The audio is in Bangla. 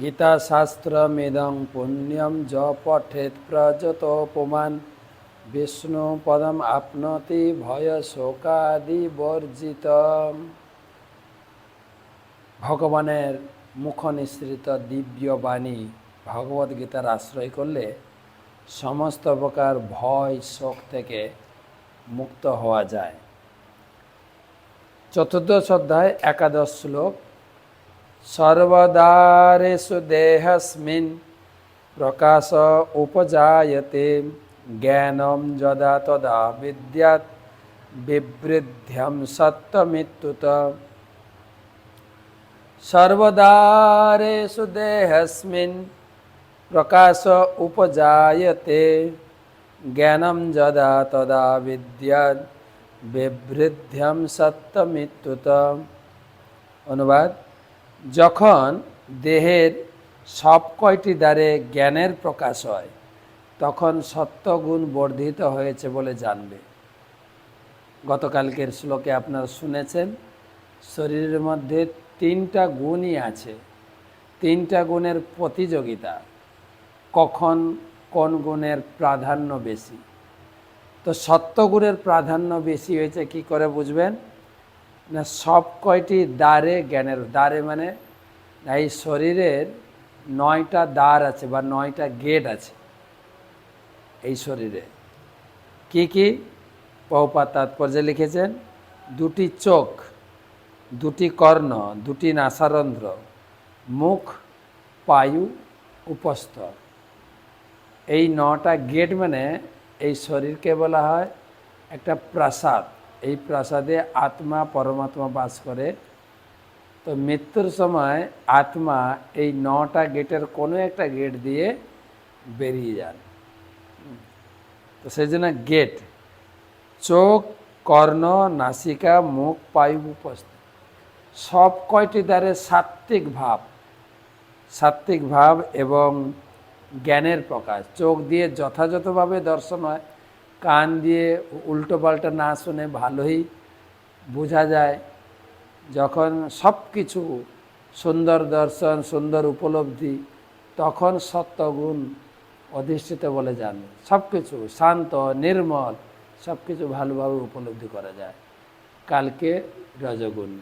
গীতাশাস্ত্রমিদং পুণ্যম য পঠেৎ প্রযতোপমান বিষ্ণু পদম আপনতি ভয় শোকাদি বর্জিত। ভগবানের মুখ নিঃসৃত দিব্য বাণী ভগবদ্গীতার আশ্রয় করলে সমস্ত প্রকার ভয় শোক থেকে মুক্ত হওয়া যায়। চতুর্দশ অধ্যায় একাদশ শ্লোক। সর্বদারেষু দেহস্মিন প্রকাশ উপজায়তে জ্ঞানম যদা তদা বিদ্যাৎ বিবৃদ্ধ্যম সত্যমৃত্যুত। সর্বদারেষু দেহস্মিন প্রকাশ উপজায়তে জ্ঞানম যদা তদা বিদ্যাৎ বিবৃদ্ধ্যম সত্যমৃত্যুত। অনুবাদ: যখন দেহের সব কয়টি দ্বারে জ্ঞানের প্রকাশ হয় তখন সত্যগুণ বর্ধিত হয়েছে বলে জানবে। গতকালকের শ্লোকে আপনারা শুনেছেন শরীরের মধ্যে তিনটা গুণই আছে, তিনটা গুণের প্রতিযোগিতা, কখন কোন গুণের প্রাধান্য বেশি। তো সত্যগুণের প্রাধান্য বেশি হয়েছে কি করে বুঝবেন না? সব কয়টি দ্বারে জ্ঞানের, দ্বারে মানে এই শরীরের 9টা দ্বার আছে বা 9টা গেট আছে এই শরীরে। কি কি? প্রভুপাদ তাৎপর্যে লিখেছেন, 2টি চোখ, 2টি কর্ণ, 2টি নাসারন্ধ্র, মুখ, পায়ু, উপস্থ। এই 9টা গেট মানে এই শরীরকে বলা হয় একটা প্রাসাদ। এই প্রাসাদে আত্মা পরমাত্মা বাস করে। তো মৃত্যুর সময় আত্মা এই 9টা গেটের কোনো একটা গেট দিয়ে বেরিয়ে যান। তো সেই জন্য গেট চোখ, কর্ণ, নাসিকা, মুখ, পায়ু, উপস্থ সব কয়টি দ্বারে সাত্ত্বিক ভাব এবং জ্ঞানের প্রকাশ। চোখ দিয়ে যথাযথভাবে দর্শন হয়, কান দিয়ে উল্টো পাল্টা না শুনে ভালোই বোঝা যায়। যখন সব কিছু সুন্দর দর্শন, সুন্দর উপলব্ধি, তখন সত্যগুণ অধিষ্ঠিত বলে জানে। সব কিছু শান্ত, নির্মল, সব কিছু ভালোভাবে উপলব্ধি করা যায়। কালকে রজগুণ।